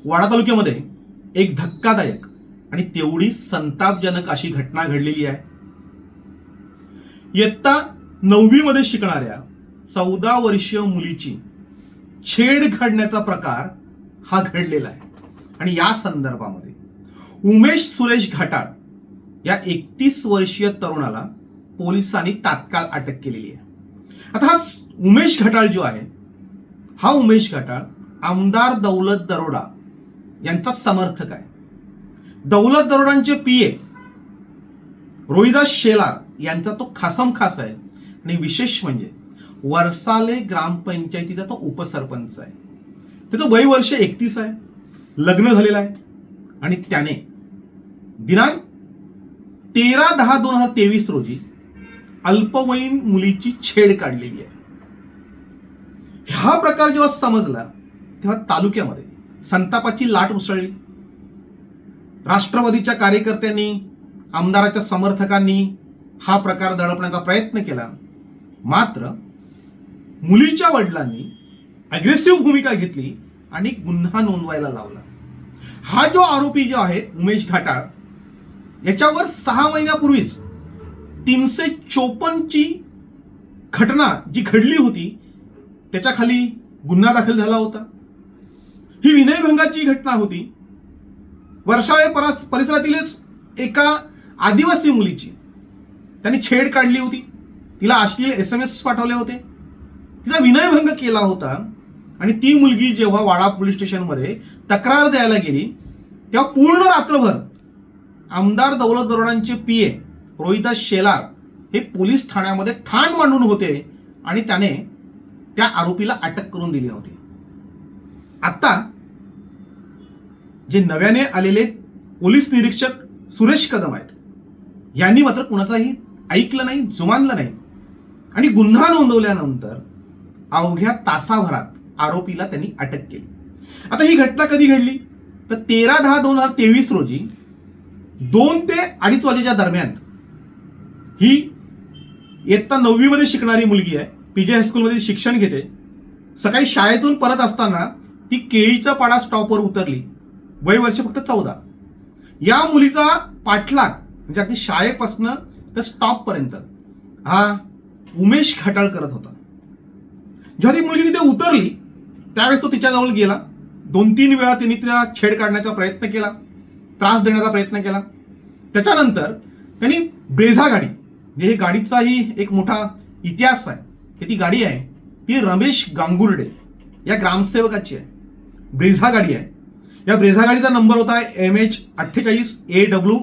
वाडा तालुक्यामध्ये एक धक्कादायक आणि तेवढी संतापजनक अशी घटना घडलेली आहे. इयत्ता 9वी मध्ये शिकणाऱ्या 14 वर्षीय मुलीची छेड काढण्याचा प्रकार हा घडलेला आहे. आणि या संदर्भामध्ये उमेश सुरेश घाटाळ या 31 वर्षीय तरुणाला पोलिसांनी तात्काळ अटक केलेली आहे. आता हा उमेश घाटाळ जो आहे, हा उमेश घाटाळ आमदार दौलत दरोडा यांचा समर्थक आहे. दौलत दरोडांचे पीए रोहिदास शेलार यांचा तो खासमखास आहे. आणि विशेष म्हणजे वरसाले ग्रामपंचायतीचा तो उपसरपंच आहे. त्याचं वय वर्ष 31 आहे, लग्न झालेलं आहे. आणि त्याने दिनांक 13/10/2023 रोजी अल्पवयीन मुलीची छेड काढलेली आहे. हा प्रकार जेव्हा समजला तेव्हा तालुक्यामध्ये संतापाची लाट उसळली. राष्ट्रवादीच्या कार्यकर्त्यांनी, आमदाराच्या समर्थकांनी हा प्रकार दडपण्याचा प्रयत्न केला. मात्र मुलीच्या वडिलांनी अग्रेसिव्ह भूमिका घेतली आणि गुन्हा नोंदवायला लावला. हा जो आरोपी जो आहे उमेश घाटाळ, याच्यावर 6 महिन्यापूर्वीच 354 ची घटना जी घडली होती त्याच्या खाली गुन्हा दाखल झाला होता. ही विनयभंगाची घटना होती. वर्षाळे परिसरातीलच एका आदिवासी मुलीची त्यांनी छेड काढली होती. तिला अश्लील SMS पाठवले होते. तिचा विनयभंग केला होता. आणि ती मुलगी जेव्हा वाडा पोलीस स्टेशनमध्ये तक्रार द्यायला गेली तेव्हा पूर्ण रात्रभर आमदार दौलत दरोडांचे पीए रोहिदास शेलार हे पोलीस ठाण्यामध्ये ठाण मांडून होते आणि त्याने त्या आरोपीला अटक करून दिली नव्हती. आता जे नव्याने आलेले पोलीस निरीक्षक सुरेश कदम आहेत, यांनी मात्र कुणाचाही ऐकलं नाही, जुमानलं नाही. आणि गुन्हा नोंदवल्यानंतर अवघ्या तासाभरात आरोपीला त्यांनी अटक केली. आता ही घटना कधी घडली तर 13/10/2023 रोजी 2 ते 2:30 वाजेच्या दरम्यान ही इयत्ता 9वी मध्ये शिकणारी मुलगी आहे. PJ हायस्कूलमध्ये शिक्षण घेते. सकाळी शाळेतून परत असताना ती केळीचा पाडा स्टॉपवर उतरली. वय वर्ष फक्त 14. या मुलीचा पाठलाग म्हणजे अगदी शाळेपासून तर स्टॉपपर्यंत हा उमेश घाटाळ करत होता. जेव्हा ती मुलगी तिथे उतरली त्यावेळेस तो तिच्याजवळ गेला. 2-3 वेळा तिने तिला छेड काढण्याचा प्रयत्न केला, त्रास देण्याचा प्रयत्न केला. त्याच्यानंतर त्यांनी ब्रेझा गाडी, जे हे गाडीचाही एक मोठा इतिहास आहे की ती गाडी आहे ती रमेश गांगुर्डे या ग्रामसेवकाची आहे. ब्रेझा गाडी आहे. या ब्रेझा गाडीचा नंबर होता MH48AW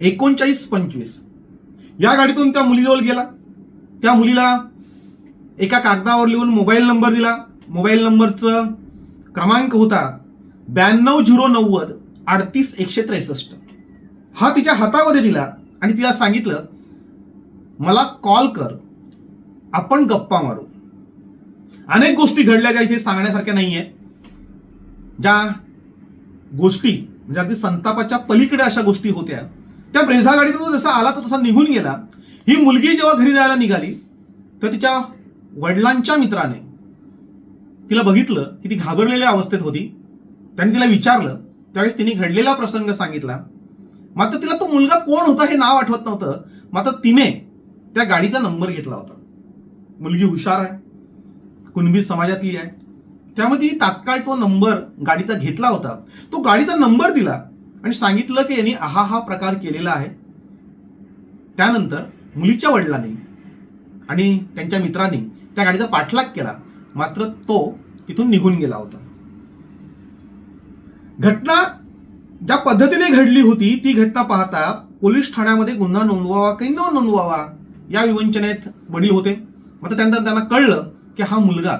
3925. या गाडीतून त्या मुलीजवळ गेला. त्या मुलीला एका कागदावर लिहून मोबाईल नंबर दिला. मोबाईल नंबरचं क्रमांक होता 9209 38163. हा तिच्या हातामध्ये दिला आणि तिला सांगितलं, मला कॉल कर, आपण गप्पा मारू. अनेक गोष्टी घडल्या ज्या इथे सांगण्यासारख्या नाहीये. ज्या गोष्टी म्हणजे अगदी संतापाच्या पलीकडे अशा गोष्टी होत्या. त्या ब्रेझा गाडीतून जसा आला तर तसा निघून गेला. ही मुलगी जेव्हा घरी जायला निघाली तर तिच्या वडिलांच्या मित्राने तिला बघितलं की ती घाबरलेल्या अवस्थेत होती. त्यांनी तिला विचारलं, त्यावेळेस तिने घडलेला प्रसंग सांगितला. मात्र तिला तो मुलगा कोण होता हे नाव आठवत नव्हतं. मात्र तिने त्या गाडीचा नंबर घेतला होता. मुलगी हुशार आहे, कुणबी समाजातली आहे, त्यामुळे तिने तात्काळ तो नंबर गाडीचा घेतला होता. तो गाडीचा नंबर दिला आणि सांगितलं की यांनी हा प्रकार केलेला आहे. त्यानंतर मुलीच्या वडिलांनी आणि त्यांच्या मित्रांनी त्या गाडीचा पाठलाग केला. मात्र तो तिथून निघून गेला होता. घटना ज्या पद्धतीने घडली होती ती घटना पाहता पोलीस ठाण्यामध्ये गुन्हा नोंदवावा की न नोंदवावा या विवंचनेत वडील होते. मात्र त्यानंतर त्यांना कळलं की हा मुलगा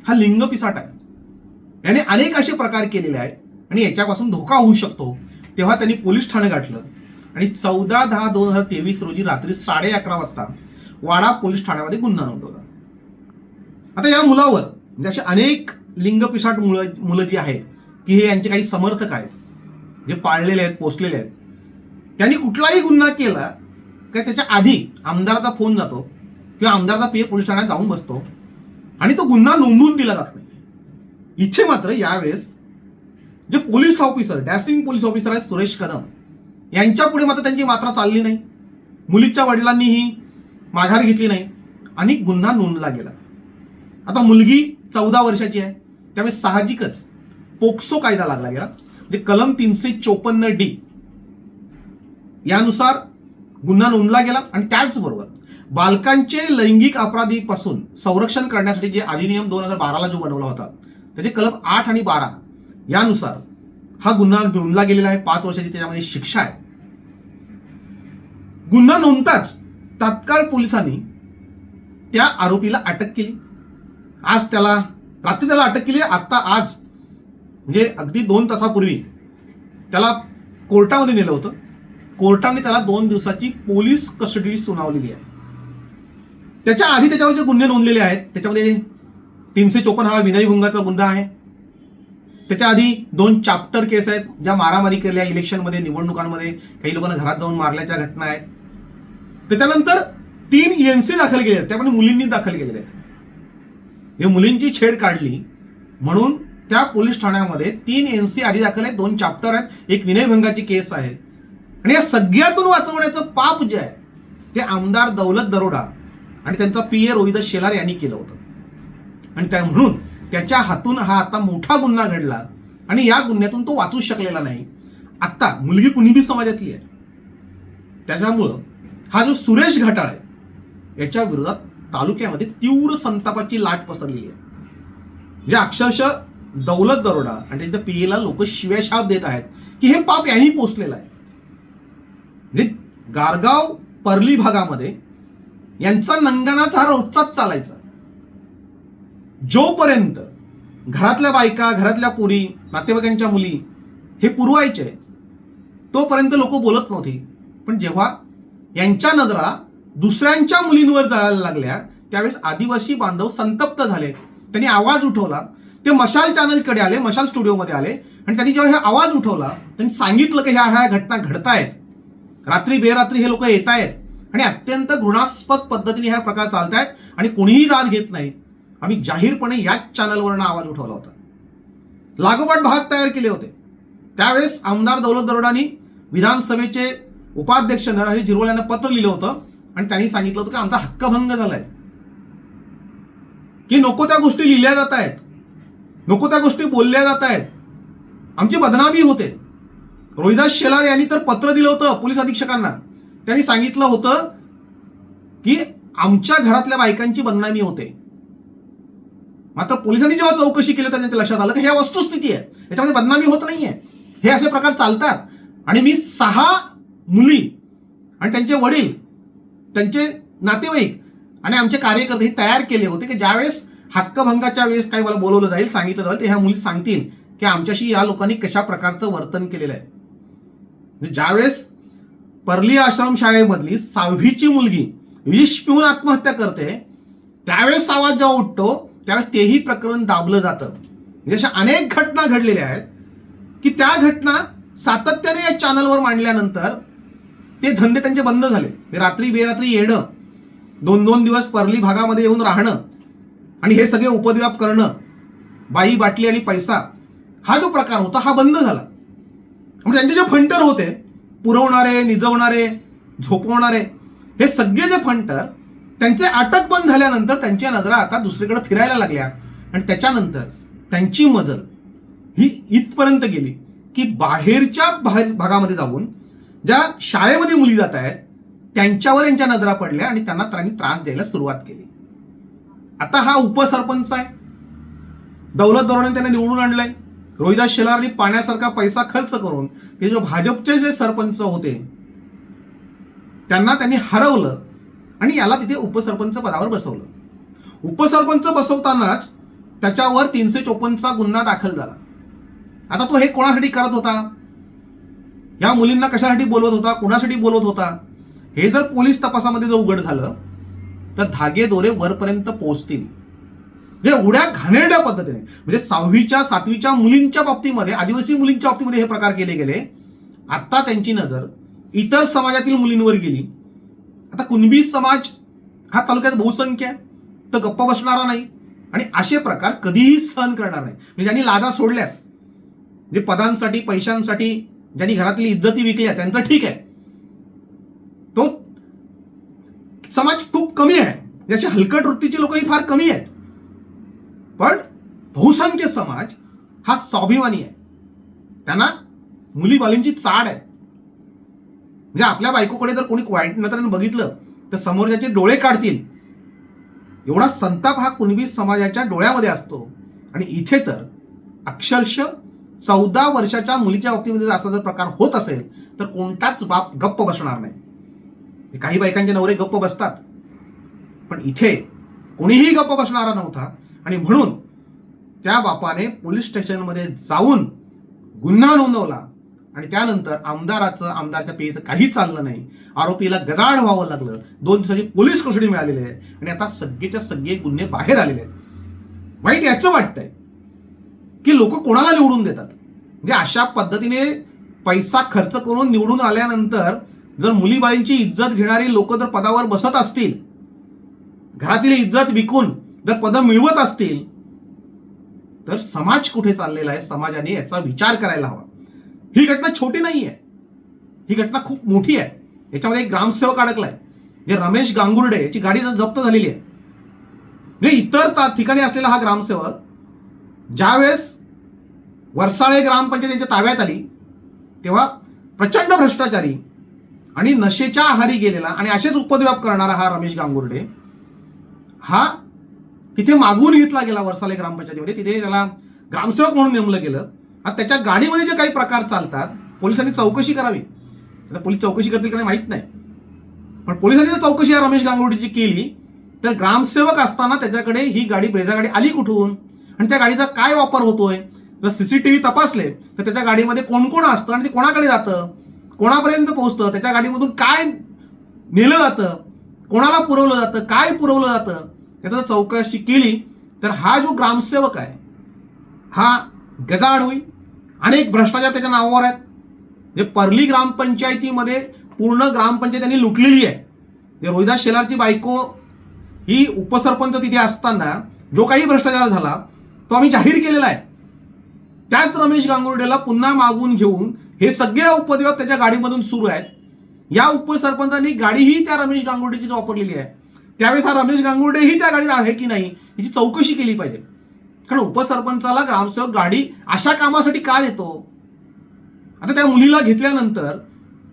हा लिंगपिसाट आहे, याने अनेक असे प्रकार केलेले आहेत आणि याच्यापासून धोका होऊ शकतो. तेव्हा त्यांनी पोलीस ठाणे गाठलं आणि 14/10/2023 रोजी रात्री 11:30 वाजता वाडा पोलीस ठाण्यामध्ये गुन्हा नोंदवला. आता या मुलावर म्हणजे असे अनेक लिंगपिसाट मुलं जी आहेत की हे यांचे काही समर्थक आहेत, जे पाळलेले आहेत, पोचलेले आहेत, त्यांनी कुठलाही गुन्हा केला की त्याच्या आधी आमदाराचा फोन जातो किंवा आमदाराचा पीए पोलीस ठाण्यात जाऊन बसतो आणि तो गुन्हा नोंदवून दिला जात नाही. इथे मात्र यावेळेस जे police officer, dashing police officer आहेत सुरेश कदम, यांच्या पुढे मात्र त्यांची मात्रा चालली नाही. मुलीच्या वडिलांनीही माघार घेतली नाही आणि गुन्हा नोंदला गेला. आता मुलगी 14 वर्षाची आहे, त्यामुळे साहजिकच पोक्सो कायदा लागला गेला. म्हणजे कलम 354D यानुसार गुन्हा नोंदला गेला. आणि त्याचबरोबर बालकांचे लैंगिक अपराधीपासून संरक्षण करण्यासाठी जे अधिनियम 2012ला जो बनवला होता, त्याचे कलम 8 आणि 12 यानुसार हा गुन्हा नोंदला गेलेला आहे. 5 वर्षाची त्याच्यामध्ये शिक्षा आहे. गुन्हा नोंदताच तात्काळ पोलिसांनी त्या आरोपीला अटक केली. रात्री त्याला अटक केली. आज म्हणजे अगदी 2 तासापूर्वी त्याला कोर्टामध्ये नेलं होतं. कोर्टाने त्याला 2 दिवसाची पोलीस कस्टडी सुनावलेली आहे. त्याच्या आधी त्याच्यावर जे गुन्हे नोंदलेले आहेत त्याच्यामध्ये 354 हा विनयभंगाचा गुन्हा आहे. त्याच्या आधी 2 चॅप्टर केस आहेत, ज्या मारामारी केल्या इलेक्शनमध्ये, निवडणुकांमध्ये काही लोकांना घरात जाऊन मारल्याच्या घटना आहेत. त्याच्यानंतर 3 NC दाखल केले आहेत, त्यामध्ये मुलींनी दाखल केलेले आहेत. हे मुलींची छेड काढली म्हणून त्या पोलीस ठाण्यामध्ये 3 NC आधी दाखल आहेत, 2 चॅप्टर आहेत, एक विनयभंगाची केस आहे. आणि या सगळ्यातून वाचवण्याचं पाप जे आहे ते आमदार दौलत दरोडा आणि त्यांचा PA रोहिदास शेलार यांनी केलं होतं. आणि म्हणून त्याच्या हातून हा आता मोठा गुन्हा घडला आणि या गुन्ह्यातून तो वाचूच शकलेला नाही. आता मुलगी कुणबी समाजातली आहे, त्याच्यामुळं हा जो सुरेश घाटाळ आहे याच्या विरोधात तालुक्यामध्ये तीव्र संतापाची लाट पसरलेली आहे. म्हणजे अक्षरशः दौलत दरोडा आणि त्यांच्या PAला लोक शिव्याशाप देत आहेत की हे पाप यांनी पोचलेलं आहे. म्हणजे गारगाव पर्ली भागामध्ये यांचा नंगानाथ हा रोजचाच चालायचा. जोपर्यंत घरातल्या बायका, घरातल्या पोरी, नातेवाईकांच्या मुली हे पुरवायचे तोपर्यंत लोक बोलत नव्हती. पण जेव्हा यांच्या नजरा दुसऱ्यांच्या मुलींवर जायला लागल्या त्यावेळेस आदिवासी बांधव संतप्त झाले. त्यांनी आवाज उठवला. ते मशाल चॅनलकडे आले, मशाल स्टुडिओमध्ये आले आणि त्यांनी जेव्हा हे आवाज उठवला त्यांनी सांगितलं की ह्या घटना घडतायत, रात्री बेरात्री हे लोक येत आहेत आणि अत्यंत घृणास्पद पद्धतीने हा प्रकार चालतायत आणि कोणीही दाद घेत नाही. आम्ही जाहीरपणे याच चॅनलवरनं आवाज उठवला होता. लागोपाठ भाग तयार केले होते. त्यावेळेस आमदार दौलत दरोडांनी विधानसभेचे उपाध्यक्ष नरहरी झिरवळ यांना पत्र लिहिलं होतं आणि त्यांनी सांगितलं होतं की आमचा हक्कभंग झालाय, की नको त्या गोष्टी लिहिल्या जात आहेत, नको त्या गोष्टी बोलल्या जात आहेत, आमची बदनामी होते. रोहिदास शेलार यांनी तर पत्र दिलं होतं पोलीस अधीक्षकांना. त्यांनी सांगितलं होतं की आमच्या घरातल्या बायकांची बदनामी होते. मात्र पोलिसांनी जेव्हा चौकशी केली तर त्यांच्या लक्षात आलं की ह्या वस्तुस्थिती आहे, याच्यामध्ये बदनामी होत नाहीये, हे असे प्रकार चालतात. आणि मी 6 मुली आणि त्यांचे वडील, त्यांचे नातेवाईक आणि आमचे कार्यकर्ते हे तयार केले होते की ज्यावेळेस हक्कभंगाच्या वेळेस काही मला बोलवलं जाईल, सांगितलं जाईल, ते ह्या मुली सांगतील की आमच्याशी या लोकांनी कशा प्रकारचं वर्तन केलेलं आहे. ज्यावेळेस पर्ली आश्रमशाळेमधली 6वीची मुलगी विष पिऊन आत्महत्या करते त्यावेळेस आवाज जेव्हा उठतो त्यावेळेस तेही प्रकरण दाबलं जातं. म्हणजे अशा अनेक घटना घडलेल्या आहेत की त्या घटना सातत्याने या चॅनलवर मांडल्यानंतर ते धंदे त्यांचे बंद झाले. रात्री बेरात्री येणं, 2-2 दिवस पर्ली भागामध्ये येऊन राहणं आणि हे सगळे उपद्व्याप करणं, बाई बाटली आणि पैसा, हा जो प्रकार होता हा बंद झाला. म्हणजे त्यांचे जे फंटर होते, पुरवणारे, निजवणारे, झोपवणारे, हे सगळे जे फंटर त्यांचे अटक बंद झाल्यानंतर त्यांच्या नजरा आता दुसरीकडे फिरायला लागल्या आणि त्याच्यानंतर त्यांची मजल ही इथपर्यंत गेली की बाहेरच्या भागामध्ये जाऊन ज्या शाळेमध्ये मुली जात आहेत त्यांच्यावर यांच्या नजरा पडल्या आणि त्यांना त्रास द्यायला सुरुवात केली. आता हा उपसरपंच आहे, दौलत दरोड्याने त्यांना निवडून आणलंय. रोहिदास शेलारनी पाण्यासारखा पैसा खर्च करून ते जो भाजपचे जे सरपंच होते त्यांना त्यांनी हरवलं आणि याला तिथे उपसरपंच पदावर बसवलं. उपसरपंच बसवतानाच त्याच्यावर 354चा गुन्हा दाखल झाला. आता तो हे कोणासाठी करत होता, या मुलींना कशासाठी बोलवत होता, कुणासाठी बोलवत होता, हे जर पोलीस तपासामध्ये जर उघड झालं तर धागे दोरे वरपर्यंत पोहोचतील. म्हणजे एवढ्या घाणेरड्या पद्धतीने, म्हणजे 6वीच्या 7वीच्या मुलींच्या बाबतीमध्ये, आदिवासी मुलींच्या बाबतीमध्ये हे प्रकार केले गेले. आता त्यांची नजर इतर समाजातील मुलींवर गेली. आता कुणबी समाज हा तालुक्यात बहुसंख्य आहे, तर गप्पा बसणारा नाही आणि असे प्रकार कधीही सहन करणार नाही. म्हणजे ज्यांनी लाजा सोडल्यात जे पदांसाठी पैशांसाठी ज्यांनी घरातली इज्जती विकली आहे त्यांचं ठीक आहे, तो समाज खूप कमी आहे. जसे हलकट वृत्तीची लोकही फार कमी आहेत. पण बहुसंख्य समाज हा स्वाभिमानी आहे. त्यांना मुलीबालींची चाड आहे. म्हणजे आपल्या बायकोकडे जर कोणी वाईट नजरेने बघितलं तर समोरच्याचे डोळे काढतील, एवढा संताप हा कुणबी समाजाच्या डोळ्यामध्ये असतो. आणि इथे तर अक्षरशः 14 वर्षाच्या मुलीच्या बाबतीमध्ये असा जर प्रकार होत असेल तर कोणताच बाप गप्प बसणार नाही. काही बायकांचे नवरे गप्प बसतात, पण इथे कोणीही गप्प बसणारा नव्हता. आणि म्हणून त्या बापाने पोलीस स्टेशनमध्ये जाऊन गुन्हा नोंदवला. आणि त्यानंतर आमदारच्या पेचं काही चाललं नाही. आरोपीला गजाड व्हावं लागलं. 2 दिवसाची पोलीस कस्टडी मिळालेली आहे. आणि आता सगळेच्या सगळे गुन्हे बाहेर आलेले आहेत. वाईट याचं वाटतंय की लोक कोणाला निवडून देतात. म्हणजे अशा पद्धतीने पैसा खर्च करून निवडून आल्यानंतर जर मुलीबाळींची इज्जत घेणारी लोक जर पदावर बसत असतील, घरातील इज्जत विकून जर पदं मिळवत असतील, तर समाज कुठे चाललेला आहे, समाजाने याचा विचार करायला हवा. ही घटना छोटी नाही आहे, ही घटना खूप मोठी आहे. याच्यामध्ये एक ग्रामसेवक अडकलाय, जे रमेश गांगुर्डे, याची गाडी जप्त झालेली आहे. म्हणजे इतर ठिकाणी असलेला हा ग्रामसेवक ज्यावेळेस वरसाळे ग्रामपंचायत यांच्या ताब्यात आली तेव्हा प्रचंड भ्रष्टाचारी आणि नशेच्या आहारी गेलेला आणि असेच उपद्व्याप करणारा हा रमेश गांगुर्डे हा तिथे मागून घेतला गेला वरसाले ग्रामपंचायतीमध्ये. तिथे त्याला ग्रामसेवक म्हणून नेमलं गेलं. आता त्याच्या गाडीमध्ये जे काही प्रकार चालतात पोलिसांनी चौकशी करावी. आता पोलीस चौकशी करतील का माहीत नाही, पण पोलिसांनी जर चौकशी या रमेश गांगुर्डेची केली तर ग्रामसेवक असताना त्याच्याकडे ही गाडी ब्रेझा गाडी आली कुठून आणि त्या गाडीचा काय वापर होतोय. जर सीसीटीव्ही तपासले तर त्याच्या गाडीमध्ये कोण कोण असतं आणि ते कोणाकडे जातं, कोणापर्यंत पोहोचतं, त्याच्या गाडीमधून काय नेलं जातं, कोणाला पुरवलं जातं, काय पुरवलं जातं, याचा चौकशी केली तर हा जो ग्रामसेवक आहे हा गजाआड होईल. अनेक भ्रष्टाचार त्याच्या नावावर आहेत. जे पर्ली ग्रामपंचायतीमध्ये पूर्ण ग्रामपंचायत त्यांनी लुटलेली आहे. जे रोहिदास शेलारची बायको ही उपसरपंच तिथे असताना जो काही भ्रष्टाचार झाला तो आम्ही जाहीर केलेला आहे. त्याच रमेश गांगुर्डेला पुन्हा मागून घेऊन हे सगळे उपद्व्याप त्याच्या गाडीमधून सुरू आहेत. या उपसरपंचांनी गाडीही त्या रमेश गांगुर्डेचीच वापरलेली आहे. त्यावेळेस हा रमेश गांगुर्डेही त्या गाडीत आहे की नाही याची चौकशी केली पाहिजे. कारण उपसरपंचाला ग्रामसेवक गाडी अशा कामासाठी का देतो. आता त्या मुलीला घेतल्यानंतर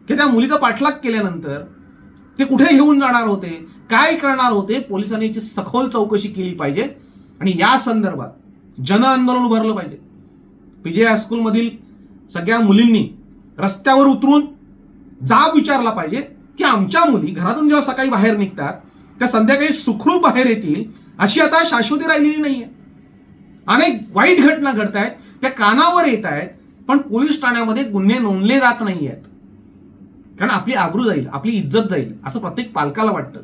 की त्या मुलीचा पाठलाग केल्यानंतर ते कुठे घेऊन जाणार होते, काय करणार होते, पोलिसांनी याची सखोल चौकशी केली पाहिजे. आणि या संदर्भात जन आंदोलन उभारलं पाहिजे. पीजे हायस्कूलमधील सगळ्या मुलींनी रस्त्यावर उतरून जाब विचारला पाहिजे की आमच्या मुली घरातून जेव्हा सकाळी बाहेर निघतात त्या संध्याकाळी सुखरूप बाहेर येतील अशी आता शाश्वती राहिलेली नाहीये. अनेक वाईट घटना घडत आहेत, त्या कानावर येत आहेत, पण पोलीस ठाण्यामध्ये गुन्हे नोंदले जात नाही आहेत. कारण आपली आबरू जाईल, आपली इज्जत जाईल असं प्रत्येक पालकाला वाटतं.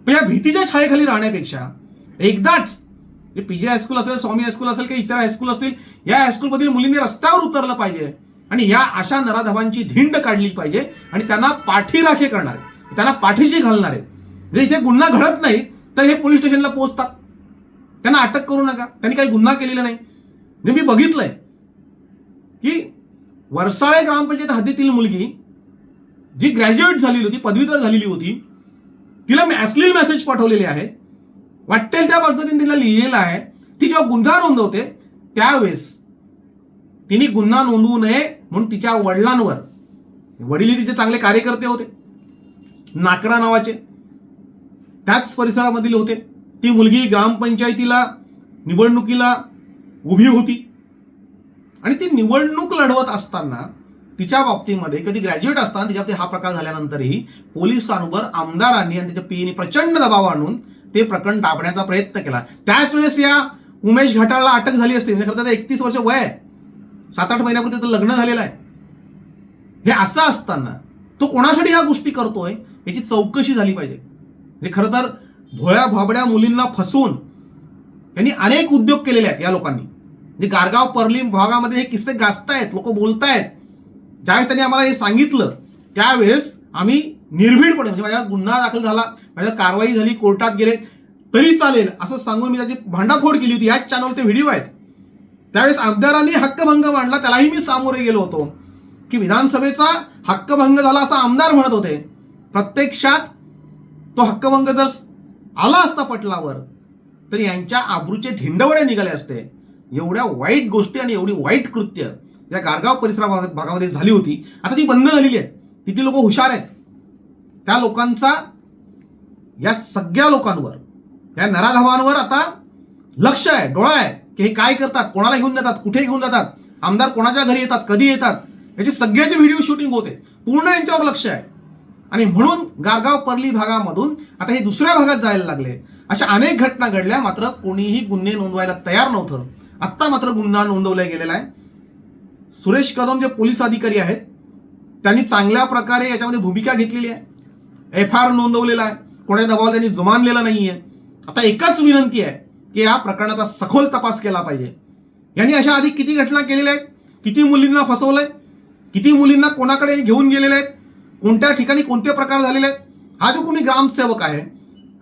पण या भीतीच्या छायेखाली राहण्यापेक्षा एकदाच पीजे हायस्कूल असेल, स्वामी हायस्कूल असेल किंवा इतर हायस्कूल असतील, या हायस्कूलमधील मुलींनी रस्त्यावर उतरलं पाहिजे आणि या अशा नराधमांची धिंड काढली पाहिजे आणि त्यांना पाठीराखे करणार आहेत, त्यांना पाठीशी घालणार आहेत. म्हणजे इथे गुन्हा घडत नाही तर हे पोलीस स्टेशनला पोहोचतात. त्यांना अटक करू नका, त्यांनी काही गुन्हा केलेला नाही. म्हणजे मी बघितलंय की वरसाळे ग्रामपंचायत हद्दीतील मुलगी जी ग्रॅज्युएट झालेली होती, पदवीधर झालेली होती, तिला अश्लील मेसेज पाठवलेले आहेत, वाटेल त्या पद्धतीने तिला लिहिलेलं आहे. ती जेव्हा गुन्हा नोंदवते त्यावेळेस तिने गुन्हा नोंदवू नये म्हणून तिच्या वडिलांवर, वडील तिचे चांगले कार्यकर्ते होते नाकरा नावाचे, त्याच परिसरामधील होते. ती मुलगी ग्रामपंचायतीला निवडणुकीला उभी होती आणि ती निवडणूक लढवत असताना तिच्या बाबतीमध्ये कधी ग्रॅज्युएट असताना तिच्या बाबतीत हा प्रकार झाल्यानंतरही पोलिसांवर आमदारांनी आणि त्याच्या पीएनी प्रचंड दबाव आणून ते प्रकरण दाबण्याचा प्रयत्न केला. त्याच वेळेस या उमेश घाटाळला अटक झाली असते. म्हणजे खरं तर 31 वर्ष वय आहे, 7-8 महिन्यापूर्वी त्याचं लग्न झालेलं आहे. हे असं असताना तो कोणासाठी ह्या गोष्टी करतोय याची चौकशी झाली पाहिजे. म्हणजे खरं तर भोळ्या भाबड्या मुलींना फसवून त्यांनी अनेक उद्योग केलेले आहेत या लोकांनी. म्हणजे गारगाव पर्ली भागामध्ये हे किस्से गाजतायत, लोक बोलतायत. ज्यावेळेस त्यांनी आम्हाला हे सांगितलं त्यावेळेस आम्ही निर्भीडपणे, म्हणजे माझ्या गुन्हा दाखल झाला, माझ्या कारवाई झाली, कोर्टात गेले तरी चालेल असं सांगून मी त्याची भांडाफोड केली होती. याच चॅनलवर ते व्हिडिओ आहेत. त्यावेळेस आमदारांनी हक्कभंग मांडला, त्यालाही मी सामोरे गेलो होतो की विधानसभेचा हक्कभंग झाला असं आमदार म्हणत होते. प्रत्यक्षात तो हक्कभंग जर आला असता पटलावर तर यांच्या आबरूचे ढिंडवडे निघाले असते. एवढ्या वाईट गोष्टी आणि एवढी वाईट कृत्य या गारगाव परिसरा भागामध्ये झाली होती. आता ती बंद झालेली आहे. तिथे लोक हुशार आहेत. त्या लोकांचा या सगळ्या लोकांवर, या नराधमांवर आता लक्ष आहे, डोळा आहे की हे काय करतात, कोणाला घेऊन जातात, कुठे घेऊन जातात, आमदार कोणाच्या घरी येतात, कधी येतात, याची सगळ्याची व्हिडिओ शूटिंग होते. पूर्ण यांच्यावर लक्ष आहे. आणि म्हणून गारगाव पर्ली भागामधून आता हे दुसऱ्या भागात जायला लागले. अशा अनेक घटना घडल्या, मात्र कोणीही गुन्हे नोंदवायला तयार नव्हतं. आत्ता मात्र गुन्हा नोंदवला गेलेला आहे. सुरेश कदम जे पोलीस अधिकारी आहेत त्यांनी चांगल्या प्रकारे याच्यामध्ये भूमिका घेतलेली आहे. FIR नोंदवलेला आहे. कोणत्या दबावाला त्यांनी जुमानलेला नाहीये. आता एकच विनंती आहे की या प्रकरणाचा सखोल तपास केला पाहिजे. यांनी अशा आधी किती घटना केलेल्या आहेत, किती मुलींना फसवलंय, किती मुलींना कोणाकडे घेऊन गेलेले आहेत, कोणत्या ठिकाणी कोणते प्रकार झालेले आहेत. हा जो कोणी ग्रामसेवक आहे,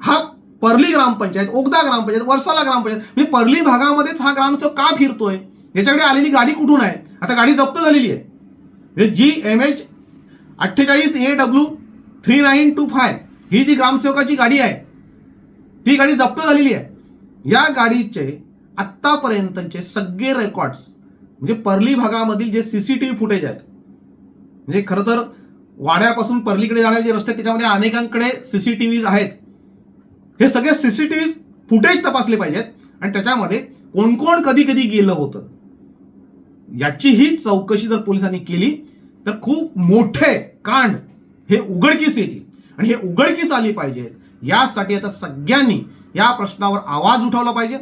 हा पर्ली ग्रामपंचायत, ओगदा ग्रामपंचायत, वर्साला ग्रामपंचायत, म्हणजे पर्ली भागामध्येच हा ग्रामसेवक का फिरतोय, याच्याकडे आलेली गाडी कुठून आहे. आता गाडी जप्त झालेली आहे. GMH 48AW3925 ही जी ग्रामसेवकाची गाडी आहे ती गाडी जप्त झालेली आहे. या गाडीचे आत्तापर्यंतचे सगळे रेकॉर्ड्स, म्हणजे पर्ली भागामधील जे CCTV फुटेज आहेत, म्हणजे खरं तर वाड्यापासून पर्लीकडे जाणारे जे रस्ते त्याच्यामध्ये अनेकांकडे CCTV आहेत. हे सगळे CCTV फुटेज तपासले पाहिजेत आणि त्याच्यामध्ये कोण कोण कधी कधी गेलं होतं याचीही चौकशी जर पोलिसांनी केली तर खूप मोठे कांड हे उघडकीस येतील. आणि हे उघडकीस आली पाहिजे यासाठी आता सगळ्यांनी या प्रश्नावर आवाज उठवला पाहिजे.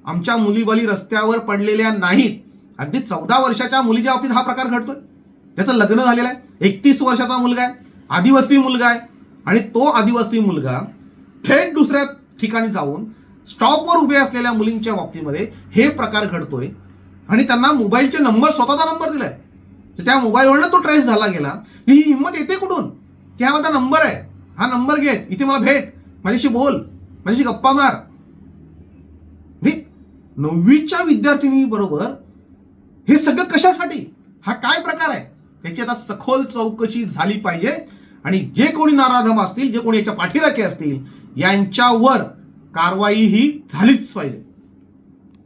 आमच्या मुलीबाली रस्त्यावर पडलेल्या नाहीत. अगदी 14 वर्षाच्या मुलीच्या बाबतीत हा प्रकार घडतोय. त्याचं लग्न झालेलं आहे, 31 वर्षाचा मुलगा आहे, आदिवासी मुलगा आहे. आणि तो आदिवासी मुलगा थेट दुसऱ्या ठिकाणी जाऊन स्टॉपवर उभे असलेल्या मुलींच्या बाबतीमध्ये हे प्रकार घडतोय. आणि त्यांना मोबाईलचे नंबर, स्वतःचा नंबर दिलाय, त्या मोबाईलवरनं तो ट्रेस झाला गेला. ही हिंमत येते कुठून की हा माझा नंबर आहे, हा नंबर घे, इथे मला भेट, माझ्याशी बोल, माझ्याशी गप्पा मार. 9वीच्या विद्यार्थिनी बरोबर हे सगळं कशासाठी, हा काय प्रकार आहे, त्याची आता सखोल चौकशी झाली पाहिजे. आणि जे कोणी नराधम असतील, जे कोणी याच्या पाठीराखे असतील, यांच्यावर कारवाई ही झालीच पाहिजे.